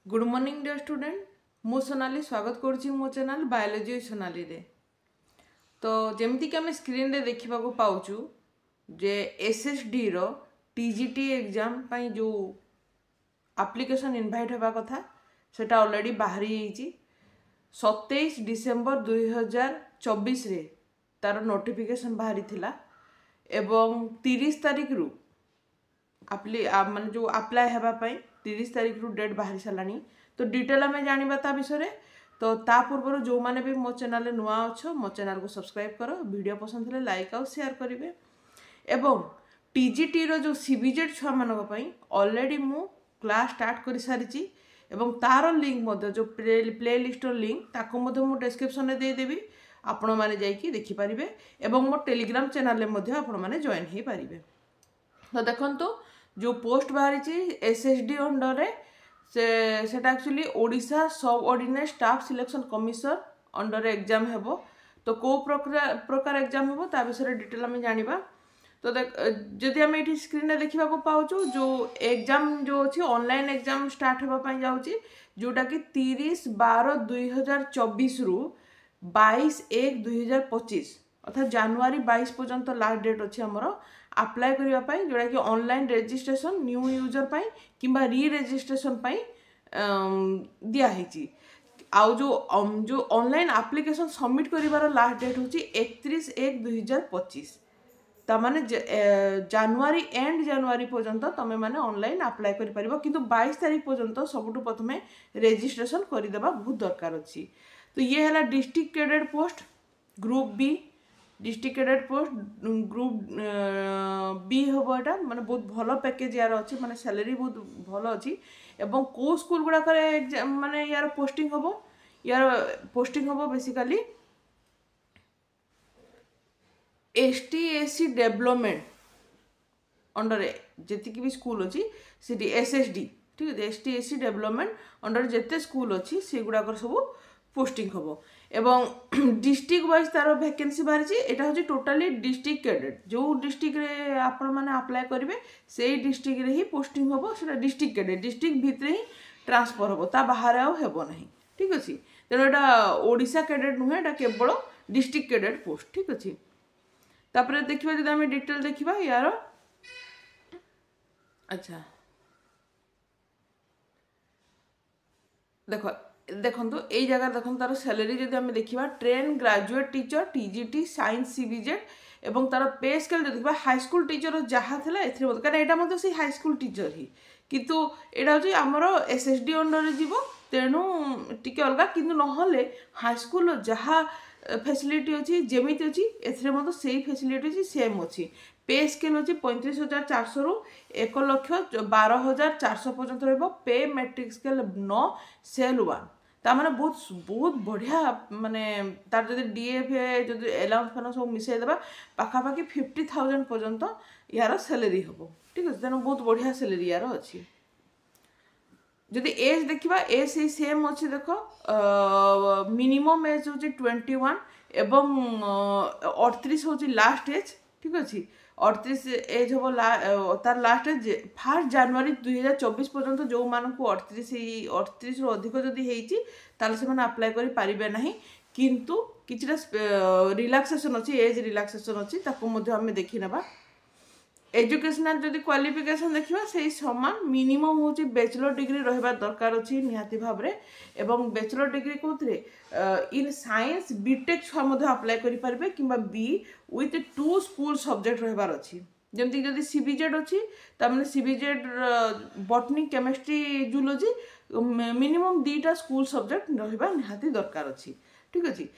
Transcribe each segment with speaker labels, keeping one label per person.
Speaker 1: Good morning dear student मु सोनाली स्वागत करुच्ची मो चैनल बायोलॉजी सोनाली रे। तो जमती कि आम स्क्रीन रे देखा पाचु जे एसएसडी रो टीजीटी एग्जाम जो एप्लिकेशन इनवाइट होगा कथा सेटा ऑलरेडी बाहरी 27 डिसेम्बर 2024 रे तार नोटिफिकेशन बाहरी थिला एवं 30 तारिख रु माने जो अप्लाई हेबाई 30 तारिख रु डेट बाहरी सारानी। तो डिटेल आम जाना ता विषय तो ता पूर्व जो मैंने भी मो चैनल नुआ अच्छो मो चैनल को सब्सक्राइब कर वीडियो पसंद थे लाइक आउ शेयर करेंगे। एवं टीजीटी रो जो सीबीजेड छुआ मानी ऑलरेडी मु क्लास स्टार्ट कर सारी एवं तार लिंक जो प्ले लिस्ट लिंक ताको मु डिस्क्रिप्शन में देदेवी आपण मैंने जाकि देखिपारे एवं मो टेलीग्राम चैनल आपण मैंने जॉइन हो पारे। तो देखो जो पोस्ट बाहरी एसएसडी अंडर रे सेटा एक्चुअली ओडिशा सब ordinate staff selection commission under exam हेबो। तो को प्रकार एग्जाम हेबो ता विषय डिटेल आम जानिबा। तो जदि आम ये स्क्रीन में देखा पाचु जो एग्जाम जो अच्छी ऑनलाइन एग्जाम स्टार्ट होगापी जाऊँगी जोटा कि 30/12/2024 रु 22/1/2025 अर्थात जनवरी 22 पर्यंत लास्ट डेट अच्छी आमर अप्लाई करने जोटा कि ऑनलाइन रजिस्ट्रेशन न्यू यूजर पाई किंबा री रजिस्ट्रेशन पाई दिखाई आउ जो ऑनलाइन एप्लिकेशन सबमिट करिवार लास्ट डेट हूँ 31/1/2025 तामाने जनवरी एंड जनवरी पर्यंत तुम मैंने ऑनलाइन अप्लाई कर पारिबो किंतु 22 तारिख पर्यंत सबुठु प्रथमे रजिस्ट्रेशन करदेबा बहुत दरकार अच्छी। तो ये है district cadet post group B district cadet post group B हम यहाँ माने बहुत भल पैकेज यार अच्छी माने सैलरी बहुत भल अच्छी एवं को स्कूल गुड़ाक माने यार पोस्टिंग हम basically ST SC development under जी भी स्कूल अच्छी सी एसएसडी ठीक है एसटी एससी डेवलपमेंट अंडर जिते स्कूल अच्छी से गुड़ाक सब पोस्टिंग हम एवं डिस्ट्रिक्ट वाइज तार वैकेंसी बाहरी यहाँ हूँ टोटाली डिस्ट्रिक्ट कैडेट जो डिस्ट्रिक्ट रे आपण मैंने अप्लाई करेंगे से डिस्ट्रिक्ट रे ही पोस्टिंग हम से डिस्ट्रिक्ट कैडेट डिस्ट्रिक्ट भितर ही ट्रांसफर हम ता बाहर आब ना ठीक अच्छे। तेणु यहाँ ओडिशा कैडेट नुहे यहाँ केवल डिस्ट्रिक्ट कैडेट पोस्ट ठीक अच्छे। तापर देखिबा जदि आम डिटेल देखिबा यार अच्छा देखो देखो यही जगह देखो तार सैलरी जब आम देखा train graduate teacher TGT science CBZ एवं तार पे स्केल देखा हाईस्कल टीचर जहाँ थी कारण यहाँ से हाईस्कल टीचर ही किंतु यहाँ हूँ आमर एसएसडी अंडर जीव तेणु टी अलग कि ना हाईस्कल जहाँ फैसिलिटी अच्छी जमी अच्छी से फैसिलिटी अच्छी सेम अच्छी पे स्केल अच्छी 35,400 रु 1,12,400 पर्यंत रे मैट्रिक स्केल 9 सेल 1 ताने बहुत बहुत बढ़िया माने तार जब डीएफए जो अलाउंस फाउंस सब मिसाई देबा पाखापाखि 50,000 पर्यंत यार सैलरी हम ठीक है। तेनाली बहुत बढ़िया सैलरी यार अच्छी। जदि एज देखा एज से सेम अच्छी देख मिनिमम एज हूँ 21 एवं 38 हूँ लास्ट एज ठीक अच्छे 38 एज हम तार लास्ट एज 1 जनवरी 2024 पर्यंत जो मानू 38 रु अधिक जदि होती अप्लाई करें ना किंतु किछिटा रिलैक्सेशन अच्छी एज रिलैक्सेशन अच्छी आम देखी ना। एजुकेशनल जदि क्वालिफिकेशन देखा से समान मिनिमम हूँ बैचलर डिग्री रहा दरकार अच्छी निहाती भाव में एवं बैचलर डिग्री कौन इन साइंस बीटेक छुआ अप्लाई करेंगे कि बी विथ 2 स्कूल सब्जेक्ट रहार अच्छी जमती जदि सीबीजेड अच्छी तमें CBZ botany chemistry zoology minimum 2टा स्कूल सब्जेक्ट रहा निहाती दरकार अच्छी ठीक अच्छे।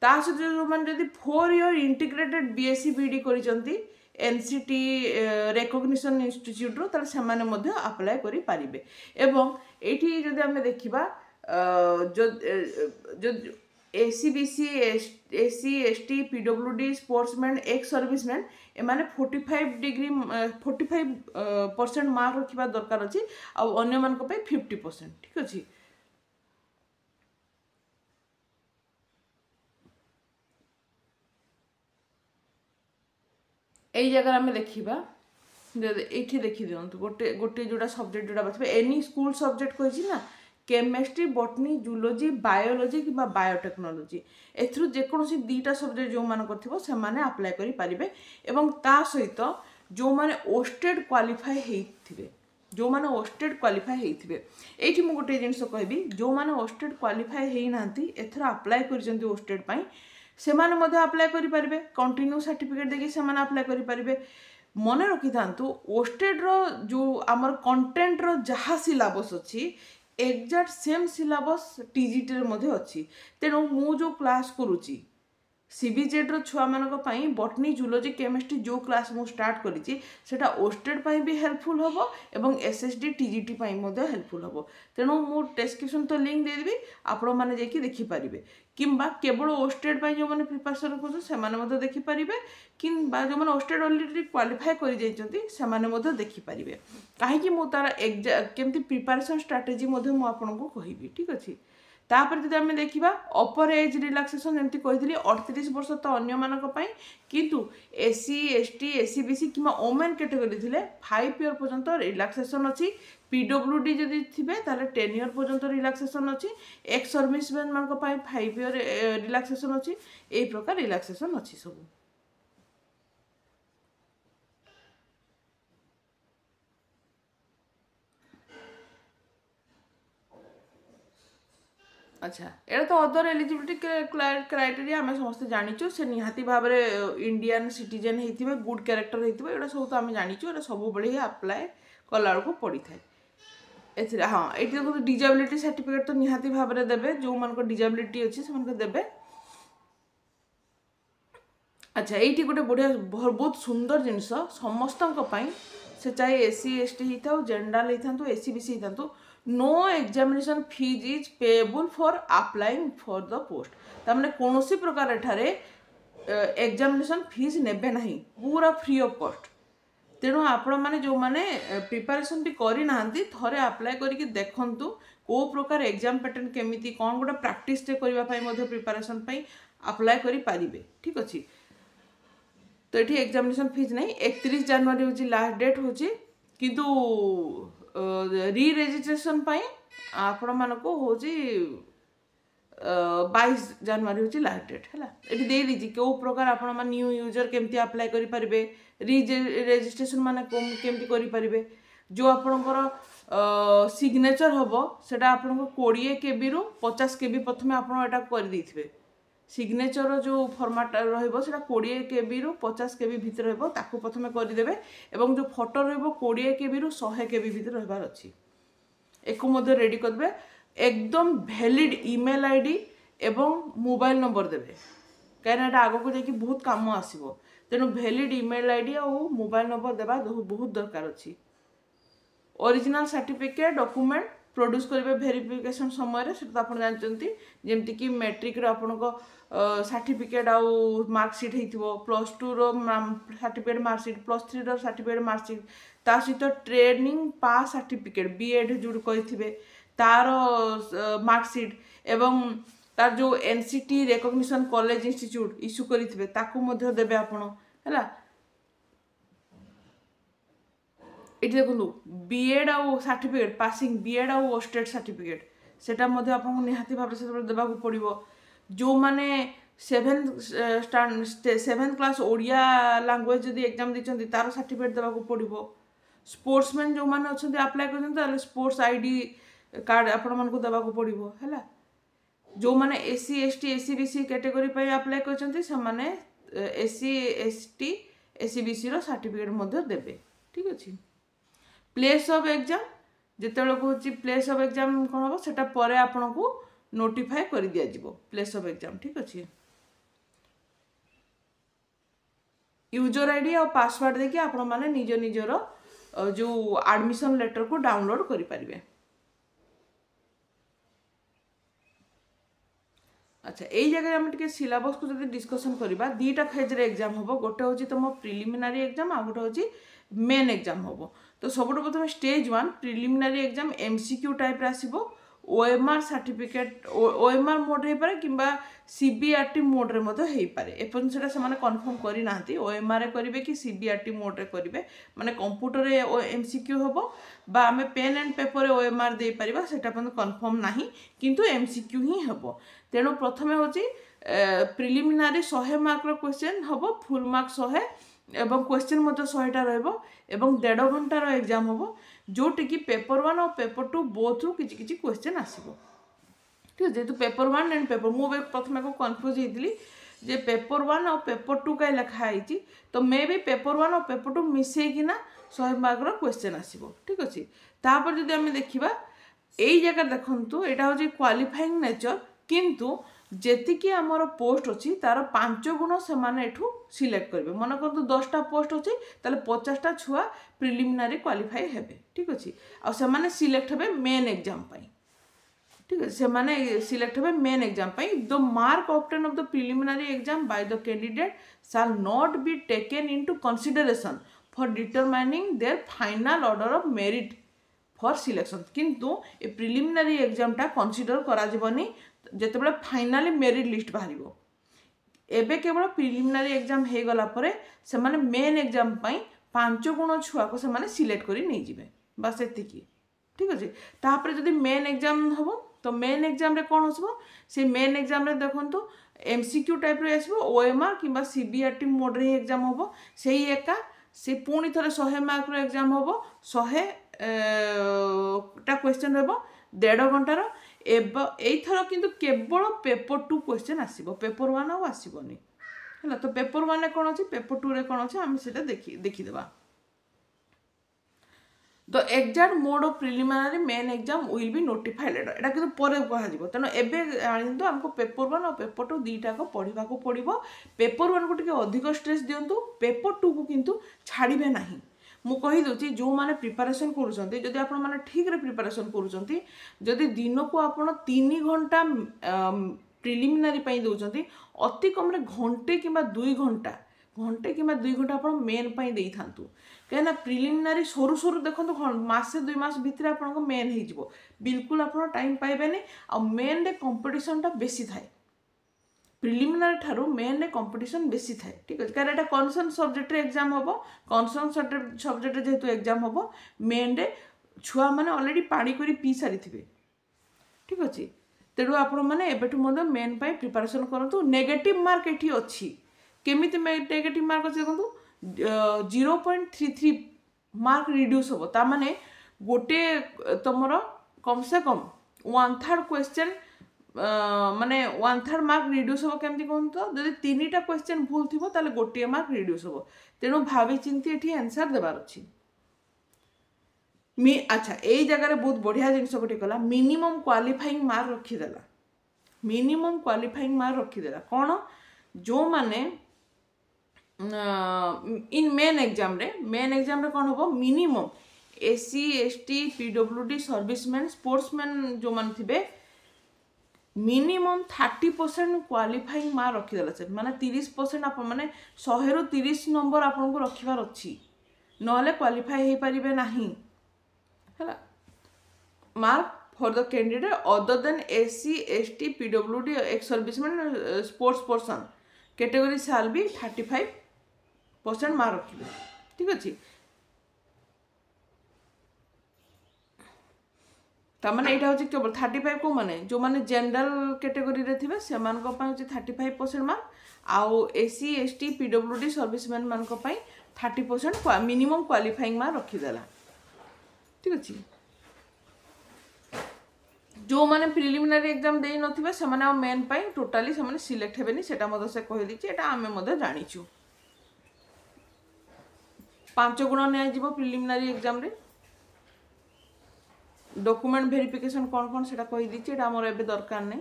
Speaker 1: ता सहित जो मैंने 4 ईयर इंटीग्रेटेड बीएससी बीडी करिसंती एनसीटी रेकग्निशन इंस्टीट्यूट रो तार से माने अप्लाई करि पारिबे एवं एठी जदि हमें देखिबा जो SEBC SC ST PWD sportsman ex serviceman एमाने 45% मार्क रखा दरकार अच्छी अन्य मान 50% ठीक अच्छे। यही जगह आम देखा ये देखी दिंतु गोटे गोटे जोटा सब्जेक्ट जोटा बाछिबे एनी स्कूल सब्जेक्ट कहिछि ना केमिस्ट्री बॉटनी जूलॉजी बायोलॉजी कि बायोटेक्नोलॉजी एथरु जेकोसी दीटा सब्जेक्ट जो मान करथिबो से माने अप्लाई करि परिबे एवं ता सहित जो माने ओस्टेड क्वालिफाई हेइथिबे जो माने ओस्टेड क्वालिफाई हेइथिबे एठी मु गोटे जिंस कहबी जो माने ओस्टेड क्वालिफाई हेइ नांती एथर अप्लाई करजंती ओस्टेड पई से माने मध्ये अप्लाई करि परिबे कंटिन्यू सर्टिफिकेट देके से माने अप्लाई करि परिबे मन रखि थांतु ओस्टेड रो जो हमर कंटेंट रो जहा सिलेबस अछि एग्जैक्ट सेम सिलेबस टीजीटी रे मध्ये अछि तेनो मु जो क्लास करूची सीबीजेड रो छुआ मानक पई बॉटनी जूलॉजी केमिस्ट्री जो क्लास मु स्टार्ट करिची सेटा ओस्टेड पई भी हेल्पफुल होबो एवं एसएसडी टीजीटी पई मध्ये हेल्पफुल होबो तेनो मु डिस्क्रिप्शन तो लिंक दे देबी आपण माने जेकी देखि परिबे किंबा केवल ओस्टेड पई जो माने प्रिपरेशन करछो से माने मध्ये देखि परिबे किंबा जो माने ओस्टेड ऑलरेडी क्वालिफाई करि जाइचंती से माने मध्ये देखि परिबे काहे कि मु तार केमती प्रिपरेशन स्ट्रेटजी मध्ये मु आपन को कहिबी ठीक अछि तापर जदि आम देखा अपर एज रिलैक्सेशन जमी कही 38 वर्ष तो अन्य मानक पई किंतु एससी एसटी एससीबीसी कि ओमेन कैटेगरी थिले 5 ईयर पर्यंत रिलैक्सेशन अच्छी पीडब्ल्यूडी जदि थिबे ताले 10 ईयर पर्यंत रिलैक्सेशन अच्छी एक्स सर्विसमैन मानक पई 5 ईयर रिलैक्सेशन अच्छी एई प्रकार रिलैक्सेशन अच्छी सब अच्छा एटा तो अदर एलिजिबिलिटी क्राइटेरिया आम समस्त जाचु से निहाती भाव में इंडियन सिटीजन होते गुड कैरेक्टर होता है सब तो आम जाचु ये सब बड़े अप्लाय कला पड़ी था हाँ ये देखो डिजेबिलिटी सर्टिफिकेट तो निहाती भाव में देवे जो मान डिजेबिलिटी अच्छी से देवे अच्छा ये गोटे बढ़िया बहुत सुंदर जिनस समस्त से चाहे एससी एसटी होता जनरल होता एससीबीसी होता no examination fees is payable for applying for the post तमाने कौन सी प्रकार एठारे एग्जामिनेशन फीस नेबे नहीं पूरा फ्री ऑफ कॉस्ट तेणु आपण मैंने जो मैंने प्रिपरेशन भी करना थरे अप्लाई करके देखंतु को प्रकार एग्जाम पैटर्न केमिति कौन गोटे प्रैक्टिस करने प्रिपरेशन अप्लाई करि पारिबे ठीक अच्छी तो ये एग्जामिनेशन फीस नहीं 31 जनवरी हूँ लास्ट डेट हूँ किंतु री रेजिस्ट्रेशन आपण मानक हूँ 22 जनवरी हूँ लास्ट डेट है ये दे दीजिए क्यों प्रकार आपण न्यू यूजर केमती अप्लाई करि परिबे री रेजिस्ट्रेशन माने केमती करि परिबे जो आपणकर सिग्नेचर हम सेटा आपन 20 KB रु 50 KB प्रथम आपण एटा कर देथिबे सिग्नेचर जो फॉर्मेट रहिबो सेटा 20 KB रु 50 KB भितर रहबो ताकू प्रथमे कर देबे एवं जो फोटो रहबो 20 KB रु 100 KB भितर रहबार अछि एको मध्ये रेडी कर देबे एकदम वैलिड ईमेल आईडी एवं मोबाइल नंबर देबे कहना एटा आगो को जेकी बहुत काम आसीबो तेनु वैलिड ईमेल आईडी और मोबाइल नंबर देबा बहुत दरकार अछि ओरिजिनल सर्टिफिकेट डॉक्यूमेंट प्रोड्यूस करेंगे वेरिफिकेशन समय से तो आप जानते जमती कि मैट्रिक आपको सर्टिफिकेट आउ मार्कसीट हो +2 सर्टिफिकेट मार्कसीट +3 सर्टिफिकेट मार्कसीट ता सहित ट्रेनिंग पास सर्टिफिकेट बीएड जो कही तार मार्कसीट एवं तार जो NCT recognition college institute issue करेंगे ताकू देवे आपड़ है ये देखो बीएड आउ सर्टिफिकेट पासिंग बीएड आउ स्टेट सर्टिफिकेट सेटा आपको निहाती भाव से देवाक पड़ो जो मैंने 7th क्लास ओडिया लैंग्वेज जदि एग्जाम देते तार सर्टिफिकेट देवाक पड़ो स्पोर्ट्समैन जो मैंने अच्छा अप्लाई कर स्पोर्ट्स आईडी कार्ड आपण देवाक पड़ो है जो मैंने SC ST SCBC category apply कर एससी एसटी एससीबीसी रो सर्टिफिकेट देवे ठीक अच्छे प्लेस ऑफ एग्जाम जिते हूँ प्लेस ऑफ एग्जाम कौन हम सेटा परे आपन को नोटिफाई कर दिया जिवो प्लेस ऑफ एग्जाम ठीक अच्छे यूजर आईडी और पासवर्ड देखिए आपण माने निज निजर जो एडमिशन लेटर को डाउनलोड करि परिबे अच्छा यही जगह आम टे सिलेबस को जब डिस्कसन करवा दीटा फेज रे एग्जाम हम गोटे हूँ तुम प्रिलिमिनारी एग्जाम आ गोटे हूँ मेन एग्जाम हम तो सब प्रथम stage 1 preliminary exam MCQ type आसो OMR सर्टिफिकेट OMR मोड हो पारे किंबा CBRT मोड रे मतो हो पारे एपन सेटा से माने कंफर्म करि नांती OMR रे करिवे कि CBRT मोड रे करिवे माने कंप्यूटर रे MCQ होबो बा आमे पेन एंड पेपर रे OMR दे परिबा सेटा पन कंफर्म नाही किंतु MCQ ही होबो तेनो प्रथमे होची प्रिलिमिनारी 100 मार्क रो क्वेश्चन होबो फुल मार्क 100 एवं क्वेश्चन मतो 100टा रहबो एवं 1.5 घंटा रो एग्जाम होबो जोटी कि पेपर 1 और पेपर 2 बोथ रु किछि किछि क्वेश्चन आसीबो ठीक है जेतु पेपर 1 एंड पेपर मु प्रथमे को कंफ्यूज हेतली जे पेपर 1 और पेपर 2 का लिखा आइछि तो मे बी पेपर 1 और पेपर 2 मिसे कि ना 100 मार्क रो क्वेश्चन आसीबो ठीक अछि तापर जदि हम देखिबा एई जगह देखंतु एटा होछि क्वालिफाइंग नेचर किंतु जेतिकी आमर पोस्ट अच्छी तार 5 गुण से माने एठू सिलेक्ट करेंगे मन करतु 10टा पोस्ट अच्छी ताले 50टा छुआ प्रिलिमिनारी क्वालिफाई हेबे ठीक अच्छी आ से माने सिलेक्ट हेबे मेन एग्जाम पाई ठीक है से माने सिलेक्ट हेबे main exam pi the mark obtain of the preliminary exam by the candidate shall not be taken into consideration for determining there final order of merit for selection किंतु ए preliminary exam टा consider करा जिवनी जेतेबेले finally merit list बाहरिबो एबे केवल preliminary exam हे गला परे से माने main exam पाई 5 गुण छुआ को से माने सिलेक्ट करी नै जिवे बस एतिकी ठीक अछि तापरे जदी मेन एग्जाम हबो तो मेन एग्जाम रे कोन होसबो से मेन एग्जाम रे देखंतु MCQ टाइप रे आसबो OMR किबा CBRT मोड रे एग्जाम हबो सेही एका से पुणी थरे 100 मार्क रो एग्जाम हबो 100 टा क्वेश्चन रहबो 1.5 घंटा रो एथर किंतु केवल पेपर 2 क्वेश्चन आसीबो पेपर 1 आ आसीबोनी हला तो पेपर 1 रे कोन अछि पेपर 2 रे कोन अछि हम सेटा देखि देबा the exact mode of preliminary main exam will be notified एटा किंतु परे कहा जिवो तनो एबे आनिंतो हमको पेपर 1 और पेपर 2 दीटा को पढिबा को पडिबो पेपर 1 को टिके अधिक स्ट्रेस दियंतु पेपर 2 को किंतु छाडिबे नाही मु कहि दोची जो माने प्रिपरेशन करूछंती जदि आपण माने ठीक रे प्रिपरेशन करूछंती जदि दिन को आपण 3 घंटा प्रिलिमिनरी पई दोछंती अति कम रे घंटे किबा 2 घंटा आपण मेन पई देई थांतु कहना प्रिलिमिनरी सरू सरू देखंतु मासे 2 मास भितर आपण को मेन हे जिवो बिल्कुल आपण टाइम पाइबेनी आ मेन रे कंपटीशन टा बेसी थाए प्रिलिमिनरी ठारू मेन रे कंपटीशन बेसी थाए ठीक है कारण एटा कॉन्सर्न सब्जेक्ट रे एग्जाम होबो कॉन्सर्न सब्जेक्ट जेहेतु एग्जाम होबो मेन रे छुआ माने ऑलरेडी पानी करी पी सारी थिबे ठीक अछि तेडु आपण माने एबेटु मद मेन पाई प्रिपरेशन करंतु नेगेटिव मार्क एठी अछि केमिति नेगेटिव मार्क अछि देखंतु 0.33 मार्क रिड्यूस होबो ता माने गोटे तमरो कम से कम 1/3 क्वेश्चन माने 1/3 मार्क रिड्यूस होबो केमति कोन तो जदि 3टा क्वेश्चन भूल थिबो ताले गोटे मार्क रिड्यूस होबो तेनु भाबी चिंती एठी आंसर देबार अछि अच्छा एई जगह रे बहुत बढ़िया जिंस गोटे कला मिनिमम क्वालिफाइंग मार्क रखी देला मिनिमम क्वालिफाइंग मार्क रखी देला कोन जो माने इन मेन एग्जाम रे कोन होबो minimum SC ST PWD serviceman sportsman जो मान थिबे मिनिमम 30% क्वालिफाइंग मार्क रखी देला से माने 30% आप माने 100 रु 30 नंबर आपन को रखिबार अछि नले क्वालिफाई हे परिबे नाही हला mark for the candidate other than SC ST PWD ex serviceman sports person category shall be 35% mark रखिबे ठीक अछि तमाने एटा होची केवल 35 को माने जो माने जनरल कैटेगरी रे थिबे से मान को पय होची 35% मार्क आउ SC ST PWD सर्विसमैन मान को पय 30% मिनिमम क्वालिफाइंग मार्क रखि देला ठीक अछि जो माने प्रिलिमिनरी एग्जाम देई नथिबे से माने मेन पय टोटली से माने सिलेक्ट हेबेनी सेटा मद से कहि दिछि एटा हमें मद जानिछु 5 गुण नै जिवो प्रिलिमिनरी एग्जाम रे डॉक्यूमेंट वेरिफिकेशन कौन कौन सेटा कहि दिछि एटा हमर एबे दरकार नै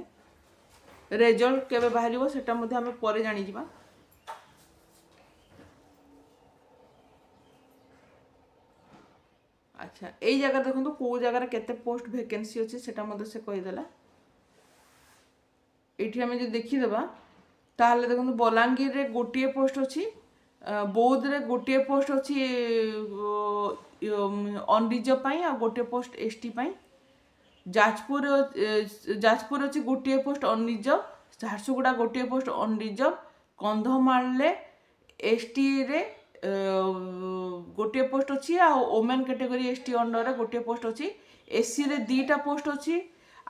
Speaker 1: रिजल्ट केबे बाहरिबो सेटा मध्ये हमें परे जानि जिबा अच्छा एई जगह देखंतु को जगह रे केते पोस्ट वैकेंसी अछि सेटा मध्ये से कहि देला एठी हमें जे देखि देबा ताले देखंतु बलांगीर रे गोटिए पोस्ट अछि बौद्ध रे गोटिए पोस्ट अछि अन रिजर्व पई आ गोटे पोस्ट ST पई जाजपुर अच्छी गोटे पोस्ट अनरिजर्व झारसुगुड़ा गोटे पोस्ट अनरिजर्व कंधमाल एसटी रे गोटे पोस्ट अच्छी आ ओमेन कैटेगरी एसटी अंडर गोटे पोस्ट अच्छी एससी रे 2टा पोस्ट अच्छी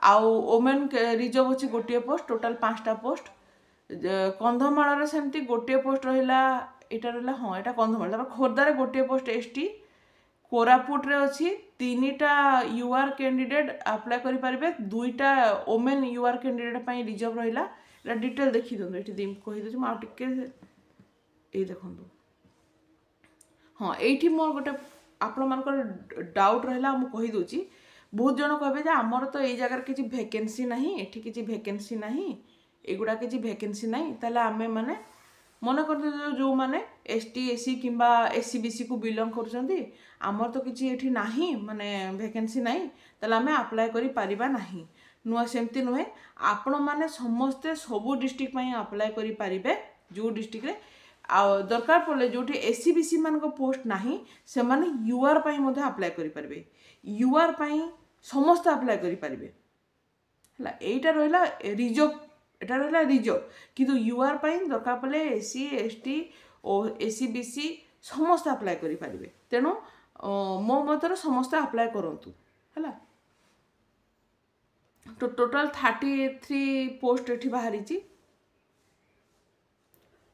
Speaker 1: आउ ओमेन रिजर्व अच्छी गोटे पोस्ट टोटाल 5टा पोस्ट कंधमाल सेमती गोटे पोस्ट रहा यहाँ रहा हाँ यहाँ कंधमाल खोर्धार गोटे पोस्ट एसटी कोरापुट रे अच्छी 3टा यूआर कैंडिडेट अप्लाई करि परिबे 2टा ओमेन यूआर कैंडिडेट पई रिजर्व रहिला एटा डिटेल देखि दंदो एठी कहि दछु मा टिके ए देखंदो हाँ एठी मोर गोटे आपण मानकर डाउट रहला हम कहि दोची बहुत जन कहबे जे हमर तो ए जगह किछि वैकेंसी नहीं एठी किछि वैकेंसी नहीं एगुडा किछि वैकेंसी नहीं ताले आमे माने मन कर जो माने एसटी एससी किंबा एससी बीसी को बिलोंग करछंती आमर तो किछि एठी नाही माने वैकेंसी नाही ताले आमे अप्लाई करि परिबा नाही नुआ सेमती नुहे आपण माने समस्ते सबु डिस्ट्रिक्ट पई अप्लाई करि परिबे जो डिस्ट्रिक्ट रे आ दरकार पड़े जोठी एससी बीसी मान को पोस्ट नाही से माने यूआर पई मध्ये अप्लाई करि परिबे यूआर पई समस्त अप्लाई करि परिबे हला एटा रहला रिजर्व एटा रहला रिजर्व किंतु यूआर पई दरकार पड़े एससी एसटी और एससी बीसी समस्त अप्लाई करि परिबे तेनु मो मतर समस्त अप्लाई करंतु हला तो टोटल 33 पोस्ट एठी बाहरी ची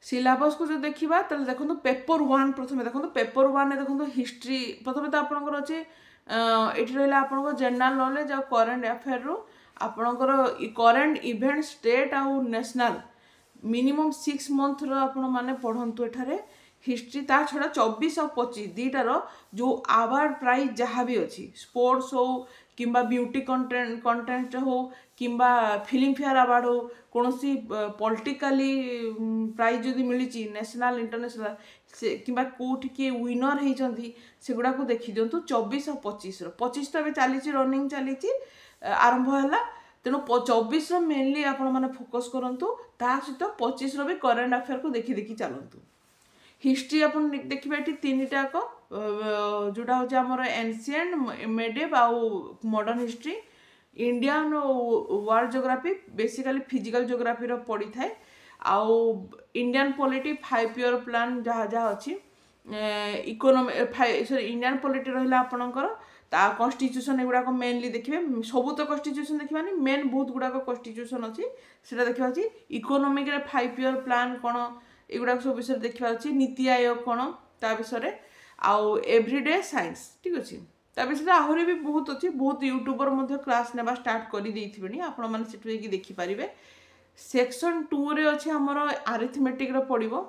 Speaker 1: सिलेबस को जो देखिबा तले देखंतु पेपर 1 प्रथमे देखंतु पेपर 1 ने देखंतु हिस्ट्री प्रथमे तो आपनकर अछि एठी रहला आपनको जनरल नॉलेज और करंट अफेयर रो आपनकर करंट इवेंट स्टेट और नेशनल मिनिमम 6 मंथ रो आपण माने पढंतु एठारे हिस्ट्री ता छड़ा 24 और 25 दीटार जो अवार्ड प्राइज जहाँ भी अच्छी स्पोर्ट्स हो किंबा ब्यूटी कंटेंट हो किंबा फिल्म फेयर अवार्ड हो कौन सी पॉलिटिकली प्राइज जदि मिली नेशनल इंटरनेशनल से किंबा कोठी के विनर होती से गुड़ा को देखी दिंतु 24 और 25 तो चली रनिंग चली आरंभ है तेणु 24 मेनली आपण मैंने फोकस करंतु ता सहित 25 भी करेंट अफेयर को देखी देखी चलतु हिस्ट्री अपन देखिए ये 3टा जोटा हूँ आमर एनसीएंट मेडिव आउ modern history Indian world geography basically physical geography रो पड़ी थाए आउ इंडियन पॉलिटी 5 ईयर प्लान जहाँ जहाँ अच्छी इकोनॉमी सॉरी इंडियन पॉलिटी रहा आपणकर ता कॉन्स्टिट्यूशन एगुड़ाक मेनली देखिए सबू तो कॉन्स्टिट्यूशन देखा मेन बहुत गुड़ाक कॉन्स्टिट्यूशन अच्छी से देखा इकोनॉमिक 5 ईयर प्लान कौन एगुड़ा सब विषय देखा नीति आयोग कौन ता विषय आउ एवरीडे साइंस ठीक अच्छे ता विषय आहरी भी बहुत अच्छी बहुत यूट्यूबर क्लास नेबा स्टार्ट कर देथिबेनी आपण माने सेठु की देखि पारिबे सेक्शन 2 रे अछि हमर अरिथमेटिक रो पडिबो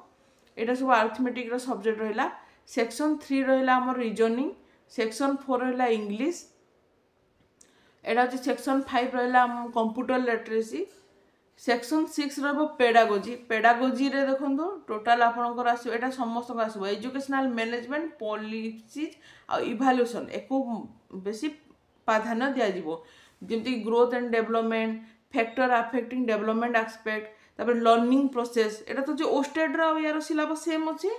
Speaker 1: एटा सब अरिथमेटिक रो सब्जेक्ट रहला सेक्शन 3 रहला हमर रीजनिंग सेक्शन 4 रहला इंग्लिश एटा अछि सेक्शन 5 रहला कंप्यूटर लिटरेसी सेक्शन 6 रहो पेडागोजी पेडागोजी रे देखंतो टोटल आपनकर आसो एटा समस्त को आसो एजुकेशनल मैनेजमेंट पॉलिसीज आ इवैल्यूएशन एको बेसी प्राधान्य दिया जीवो जेमति growth and development factor affecting development aspect तापर लर्निंग प्रोसेस एटा तो जो ओस्टेड रो यार सिलेबस सेम अछि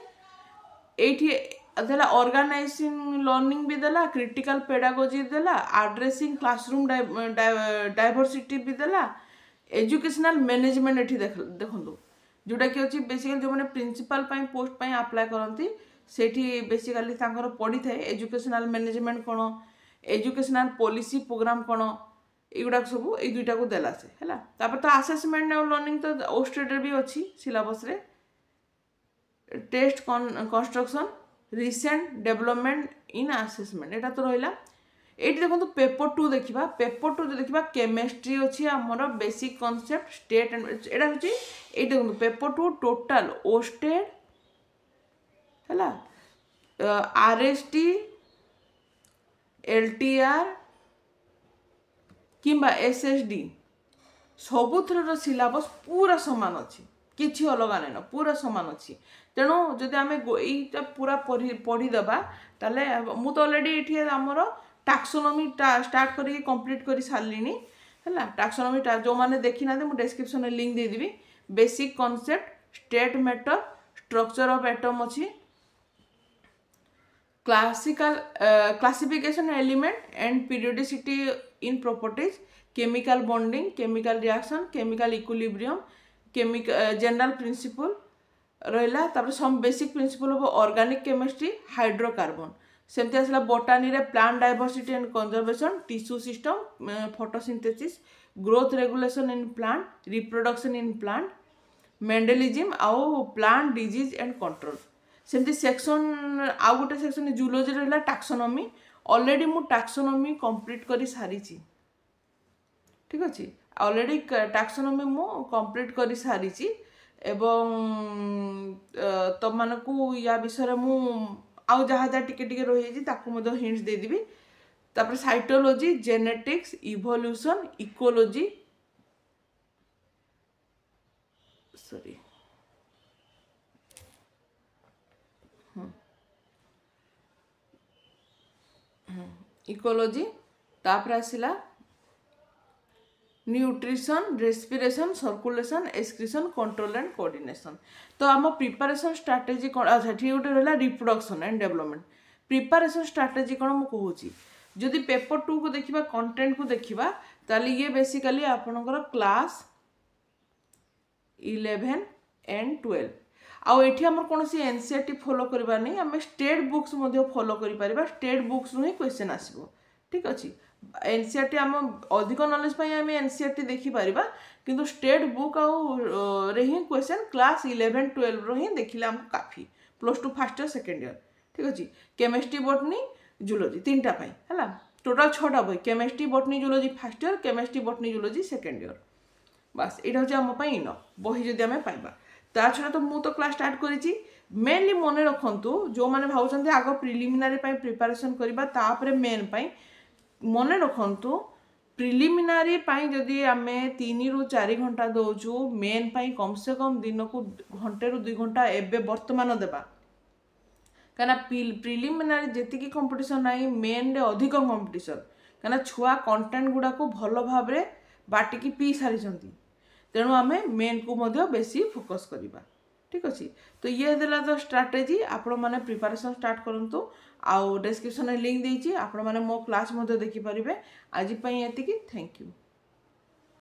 Speaker 1: एठी देला ऑर्गेनाइजिंग लर्निंग भी देला क्रिटिकल पेडागोजी देला एड्रेसिंग क्लासरूम डाइवर्सिटी भी देला एजुकेशनल मैनेजमेंट एठी देखो जोटा कि अच्छी बेसिकली जो मैंने प्रिंसिपल पोस्ट पर अप्लाई करती सेठी बेसिकली तांकर पड़ी थाए एजुकेशनल मैनेजमेंट कौन एजुकेशनल पॉलिसी प्रोग्राम कौन युवा सब ये 2टा को देला से है तापर तो असेसमेंट और लर्निंग तो ओस्टेड भी अच्छी सिलेबस रे test construction recent development in assessment एटा तो रहिला एटी देखो तो पेपर 2 देखा पेपर 2 जो देखा केमिस्ट्री अच्छी आमर बेसिक कॉन्सेप्ट स्टेट एंड एटा होची ए देखो पेपर 2 टोटल ओस्टेड हैला आरएसटी एलटीआर किंबा एसएसडी सबुथर सिलेबस पूरा समान अच्छी किसी अलग नहीं पूरा सामान अच्छी तेणु जदि आम यहीटा पूरा पढ़ीदेबा ताले मु तो ऑलरेडी ये आमर टैक्सोनॉमी स्टार्ट करके कंप्लीट कर सारे है टैक्सोनॉमी जो मैंने देखी ना मुझे डिस्क्रिप्शन में लिंक देदेवी basic concept state matter structure of atom अच्छी classification element and periodicity in properties, chemical bonding, chemical reaction, chemical equilibrium, general principle रहा तापर some basic principle of organic chemistry hydrocarbon सेमती आसला बोटानी रे plant diversity and conservation tissue system photosynthesis growth regulation in plant reproduction in plant Mendelism आउ plant disease and control सेमती section आउ गोटे section zoology रहा टैक्सोनॉमी ऑलरेडी मु taxonomy complete करी सारी ठीक अच्छे ऑलरेडी टैक्सोनॉमी मु कंप्लीट करी सारी एवं तुम मानू या विषय मु आउ जहाँ जहाँ टिके रही ताकू हिंट्स देदेवी तापर cytology genetics evolution ecology sorry ecology तापर आसला nutrition respiration circulation excretion control and coordination तो आम प्रिपरेशन स्ट्रैटेजी कौन अच्छा ठीक गोटे रहा reproduction and development preparation strategy कौन मुझे जदि पेपर 2 को देखा कंटेंट को देखा ताली ये बेसिकली आपनकर क्लास 11 एंड 12 आउ एठी हमर कौन सी एनसीईआरटी फॉलो करबा नहीं आम स्टेट बुक्स फॉलो करि परिबा स्टेट बुक्स ही क्वेश्चन आसीबो ठीक अच्छे एनसीईआरटी आम अधिक नॉलेज आम एनसीईआरटी देखी पारिबा किंतु स्टेट बुक आउ रे ही क्वेश्चन क्लास 11 12 रो ही देखिले हमको काफी +2 फर्स्ट ईयर सेकंड ईयर ठीक अच्छे केमिस्ट्री बॉटनी जूलॉजी तीनटा पाई हैला टोटल 6टा बही chemistry botany zoology first year chemistry botany zoology second year बस एटा होचे हम पई इनो बही जदि आमे पाइबा ता छडा तो मु तो क्लास स्टार्ट करिछि मेनली मने रखंतु जो माने भाउछन्ते आगो प्रिलिमिनरी पई प्रिपरेशन करबा तापरे मेन पई मने रखंतु प्रिलिमिनारी पाई जदि आमे 3 रु 4 घंटा दौचु मेन पाई कम से कम दिन को घंटे रु 2 घंटा एबे वर्तमान देबा कहना प्रिलिमिनारी जेतिकी कंपटीशन नाई मेन रे अधिक कंपटीशन कहना छुआ कंटेंट गुडा को भलो भाव रे बाटिकी पी सारी छंती तेणु आमे मेन को मध्य बेसी फोकस करिबा ठीक अच्छे तो ये देला तो स्ट्रैटेजी आपण माने प्रिपरेशन स्टार्ट करंतु आउ डिस्क्रिप्शन लिंक देछि आपण माने मो क्लास मध्य देखि परिबे आज पई एतिकी थैंक यू।